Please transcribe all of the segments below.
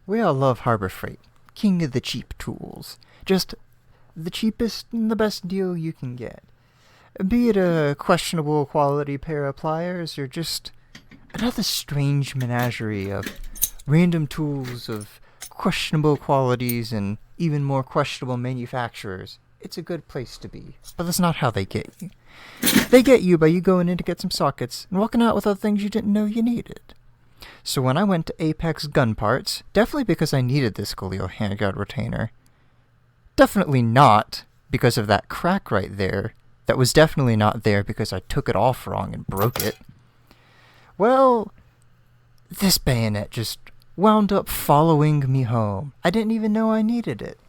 We all love Harbor Freight, king of the cheap tools. Just the cheapest and the best deal you can get. Be it a questionable quality pair of pliers or just another strange menagerie of random tools of questionable qualities and even more questionable manufacturers. It's a good place to be. But that's not how they get you. They get you by you going in to get some sockets and walking out with other things you didn't know you needed. So when I went to Apex Gun Parts, definitely because I needed this Galil handguard retainer. Definitely not because of that crack right there. That was definitely not there because I took it off wrong and broke it. Well, this bayonet just wound up following me home. I didn't even know I needed it.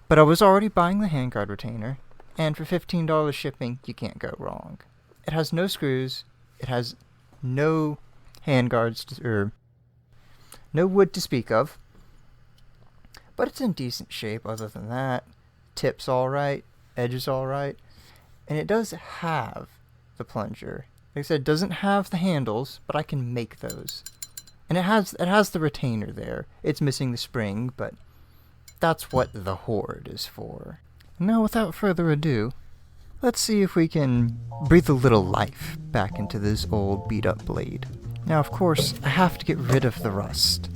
But I was already buying the handguard retainer, and for $15 shipping, you can't go wrong. It has no screws, it has no handguards, or no wood to speak of, but it's in decent shape other than that. Tip's alright, edge is alright, and it does have the plunger. Like I said, it doesn't have the handles, but I can make those. And it has the retainer there. It's missing the spring, but that's what the Horde is for. Now, without further ado, let's see if we can breathe a little life back into this old beat-up blade. Now, of course, I have to get rid of the rust.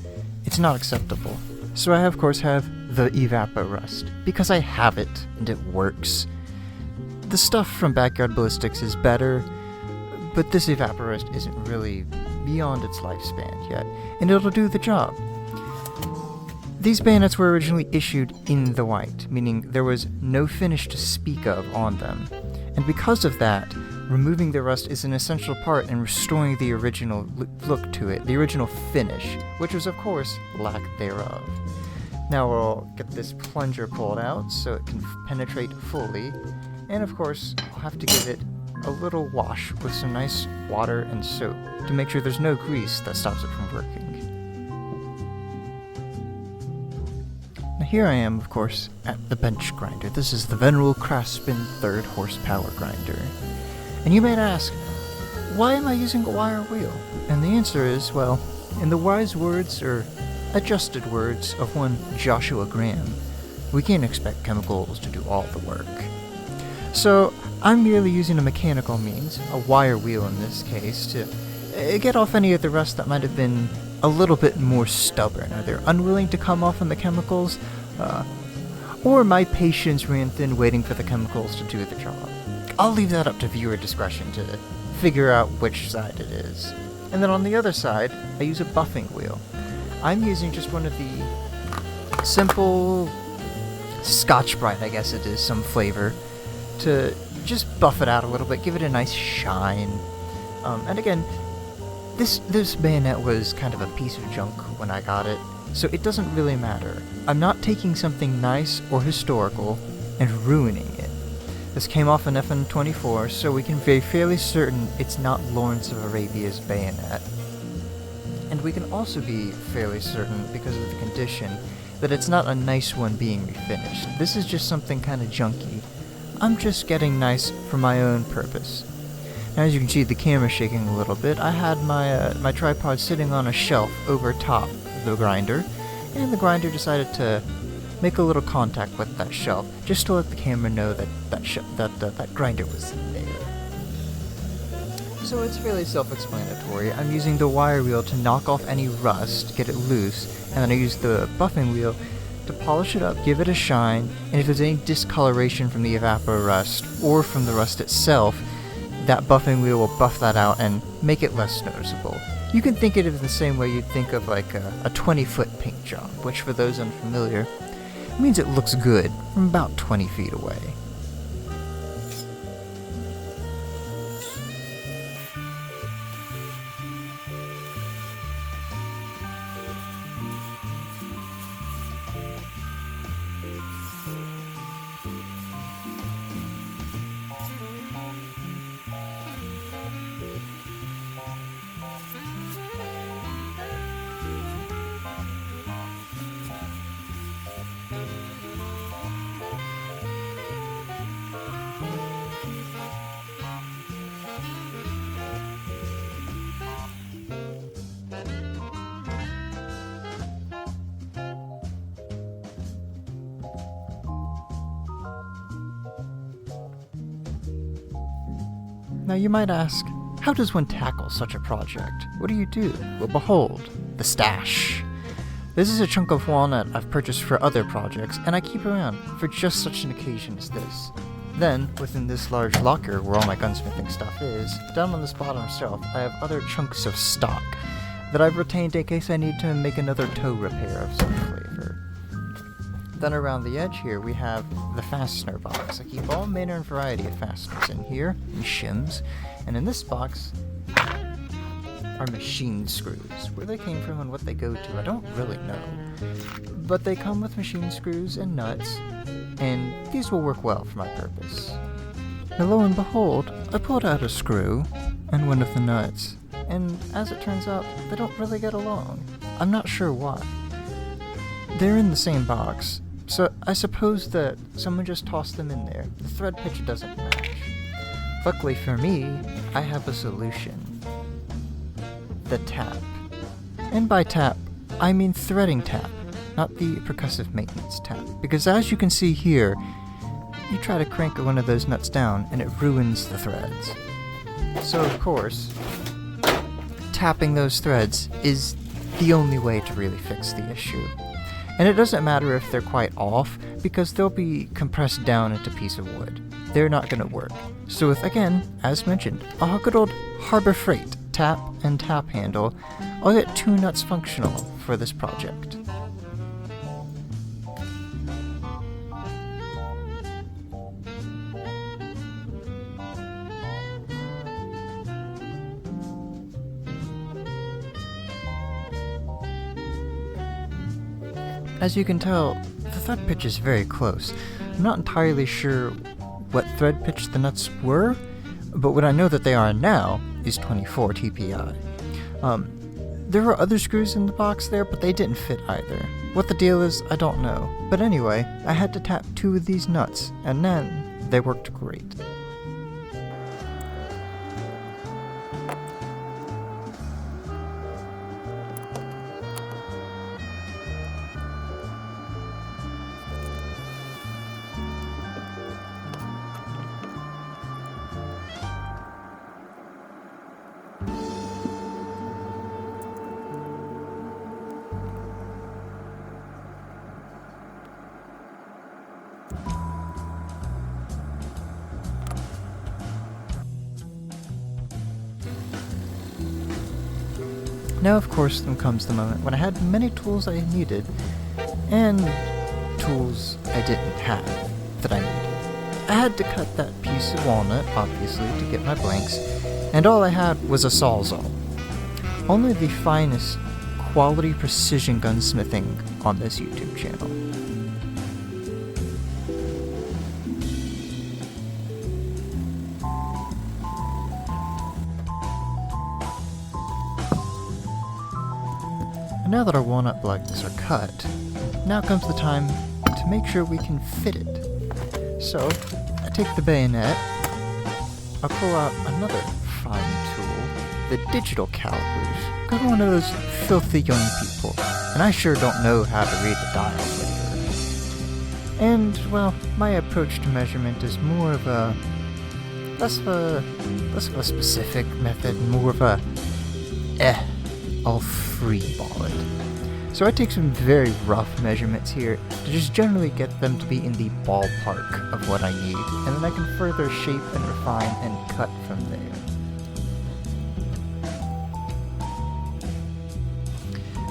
It's not acceptable. So I, of course, have the Evapor Rust, because I have it, and it works. The stuff from Backyard Ballistics is better, but this Evapor Rust isn't really beyond its lifespan yet, and it'll do the job. These bayonets were originally issued in the white, meaning there was no finish to speak of on them, and because of that, removing the rust is an essential part in restoring the original look to it, the original finish, which was of course lack thereof. Now we'll get this plunger pulled out so it can penetrate fully, and of course I'll have to give it a little wash with some nice water and soap to make sure there's no grease that stops it from working. Now here I am, of course, at the bench grinder. This is the Venerable Craftsman 3rd horsepower grinder. And you might ask, why am I using a wire wheel? And the answer is, well, in the wise words, or adjusted words, of one Joshua Graham, we can't expect chemicals to do all the work. So I'm merely using a mechanical means, a wire wheel in this case, to get off any of the rust that might have been a little bit more stubborn, either unwilling to come off on the chemicals, or my patience ran thin waiting for the chemicals to do the job. I'll leave that up to viewer discretion to figure out which side it is. And then on the other side, I use a buffing wheel. I'm using just one of the simple Scotch-Brite, I guess it is, some flavor, to just buff it out a little bit, give it a nice shine. And again, this bayonet was kind of a piece of junk when I got it, so it doesn't really matter. I'm not taking something nice or historical and ruining it. This came off an FN24, so we can be fairly certain it's not Lawrence of Arabia's bayonet. And we can also be fairly certain, because of the condition, that it's not a nice one being refinished. This is just something kind of junky. I'm just getting nice for my own purpose. Now, as you can see, the camera's shaking a little bit. I had my tripod sitting on a shelf over top of the grinder, and the grinder decided to make a little contact with that shelf, just to let the camera know that that grinder was there. So it's fairly self-explanatory. I'm using the wire wheel to knock off any rust, get it loose, and then I use the buffing wheel to polish it up, give it a shine, and if there's any discoloration from the evapor rust or from the rust itself, that buffing wheel will buff that out and make it less noticeable. You can think of it in the same way you'd think of like a 20-foot paint job, which for those unfamiliar, means it looks good from about 20 feet away. Now you might ask, how does one tackle such a project? What do you do? Well, behold, the stash. This is a chunk of walnut I've purchased for other projects, and I keep around for just such an occasion as this. Then, within this large locker where all my gunsmithing stuff is, down on this bottom shelf, I have other chunks of stock that I've retained in case I need to make another toe repair of some flavor. Then around the edge here, we have the fastener box. I keep all manner and variety of fasteners in here, and shims, and in this box are machine screws. Where they came from and what they go to, I don't really know. But they come with machine screws and nuts, and these will work well for my purpose. Now lo and behold, I pulled out a screw and one of the nuts, and as it turns out, they don't really get along. I'm not sure why. They're in the same box, so I suppose that someone just tossed them in there. The thread pitch doesn't match. Luckily for me, I have a solution. The tap. And by tap, I mean threading tap, not the percussive maintenance tap. Because as you can see here, you try to crank one of those nuts down and it ruins the threads. So of course, tapping those threads is the only way to really fix the issue. And it doesn't matter if they're quite off, because they'll be compressed down into a piece of wood. They're not going to work. So with, again, as mentioned, a good old Harbor Freight tap and tap handle, I'll get 2 nuts functional for this project. As you can tell, the thread pitch is very close. I'm not entirely sure what thread pitch the nuts were, but what I know that they are now is 24 TPI. There were other screws in the box there, but they didn't fit either. What the deal is, I don't know. But anyway, I had to tap 2 of these nuts, and then they worked great. Now, of course, then comes the moment when I had many tools I needed, and tools I didn't have that I needed. I had to cut that piece of walnut, obviously, to get my blanks, and all I had was a sawzall. Only the finest quality precision gunsmithing on this YouTube channel. Now that our walnut blanks are cut, now comes the time to make sure we can fit it. So, I take the bayonet, I'll pull out another fine tool, the digital calipers. Got one of those filthy young people, and I sure don't know how to read the dials later. And, well, my approach to measurement is more of a less of a specific method, more of a I'll freeball it. So I take some very rough measurements here to just generally get them to be in the ballpark of what I need, and then I can further shape and refine and cut from there.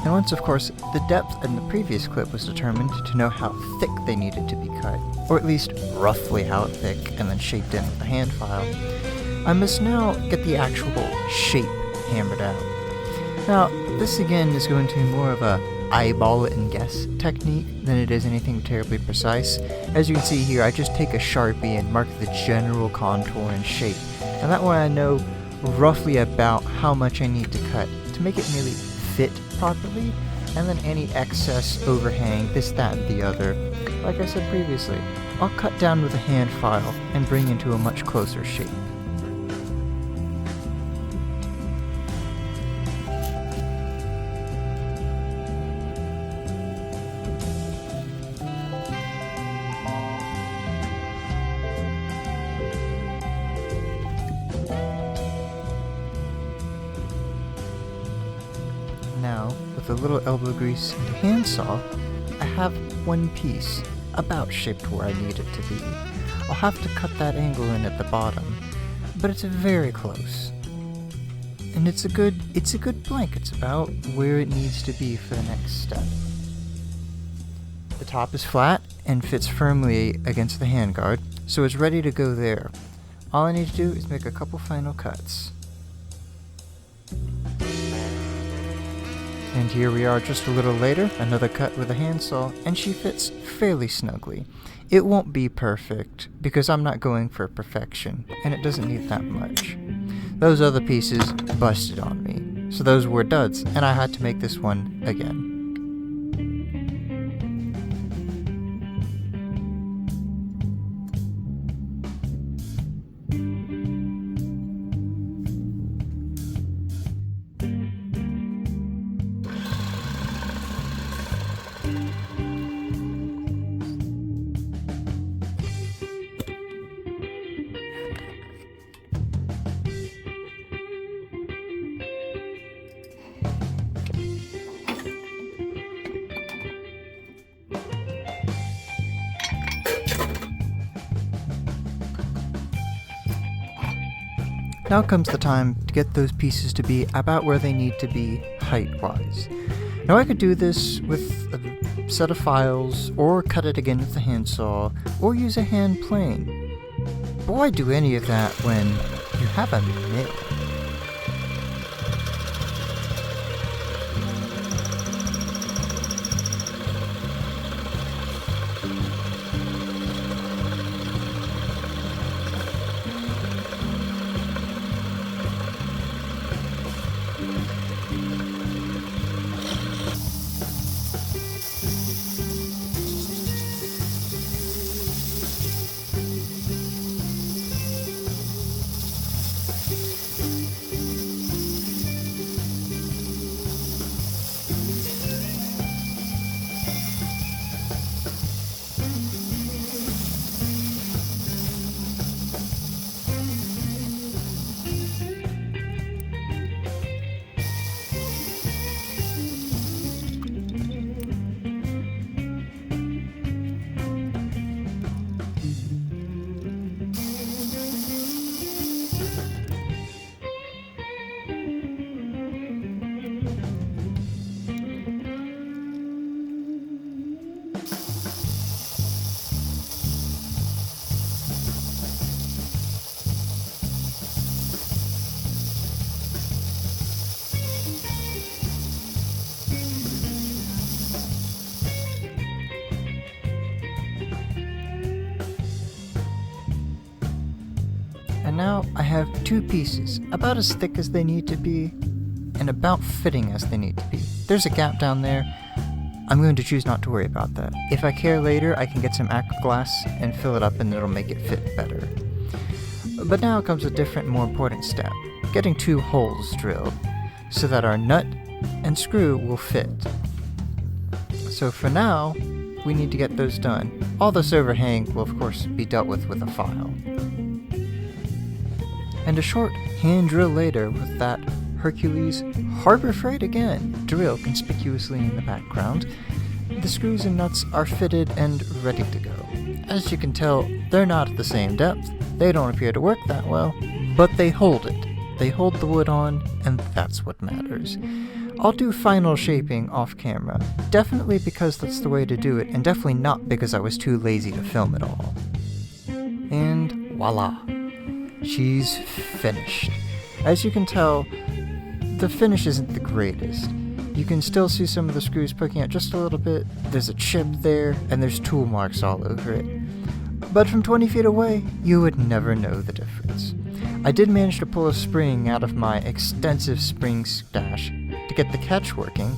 And once, of course, the depth in the previous clip was determined to know how thick they needed to be cut, or at least roughly how thick, and then shaped in with a hand file, I must now get the actual shape hammered out. Now, this again is going to be more of a eyeball it and guess technique than it is anything terribly precise. As you can see here, I just take a Sharpie and mark the general contour and shape, and that way I know roughly about how much I need to cut to make it really fit properly, and then any excess, overhang, this, that, and the other, like I said previously, I'll cut down with a hand file and bring into a much closer shape. with a little elbow grease and a handsaw, I have one piece about shaped where I need it to be. I'll have to cut that angle in at the bottom, but it's very close. And it's a good blank. It's about where it needs to be for the next step. The top is flat and fits firmly against the handguard, so it's ready to go there. All I need to do is make a couple final cuts. And here we are just a little later, another cut with a handsaw, and she fits fairly snugly. It won't be perfect, because I'm not going for perfection, and it doesn't need that much. Those other pieces busted on me, so those were duds, and I had to make this one again. Now comes the time to get those pieces to be about where they need to be height-wise. Now I could do this with a set of files, or cut it again with a handsaw, or use a hand plane. But why do any of that when you have a mill? And now I have two pieces, about as thick as they need to be, and about fitting as they need to be. There's a gap down there. I'm going to choose not to worry about that. If I care later, I can get some aqua glass and fill it up and it'll make it fit better. But now comes a different, more important step. Getting two holes drilled, so that our nut and screw will fit. So for now, we need to get those done. All this overhang will of course be dealt with a file. And a short hand drill later with that Hercules Harbor Freight again drill conspicuously in the background, the screws and nuts are fitted and ready to go. As you can tell, they're not at the same depth, they don't appear to work that well, but they hold it. They hold the wood on, and that's what matters. I'll do final shaping off camera, definitely because that's the way to do it, and definitely not because I was too lazy to film it all. And voila! She's finished. As you can tell, the finish isn't the greatest. You can still see some of the screws poking out just a little bit, there's a chip there, and there's tool marks all over it. But from 20 feet away, you would never know the difference. I did manage to pull a spring out of my extensive spring stash to get the catch working,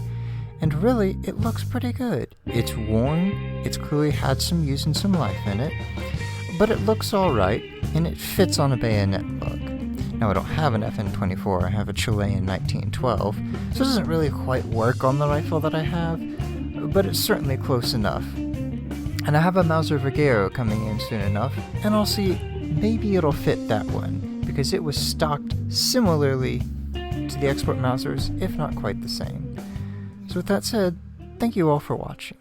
and really, it looks pretty good. It's worn, it's clearly had some use and some life in it, but it looks alright, and it fits on a bayonet look. Now I don't have an FN-24, I have a Chilean 1912, so it doesn't really quite work on the rifle that I have, but it's certainly close enough. And I have a Mauser Vaquero coming in soon enough, and I'll see, maybe it'll fit that one, because it was stocked similarly to the export Mausers, if not quite the same. So with that said, thank you all for watching.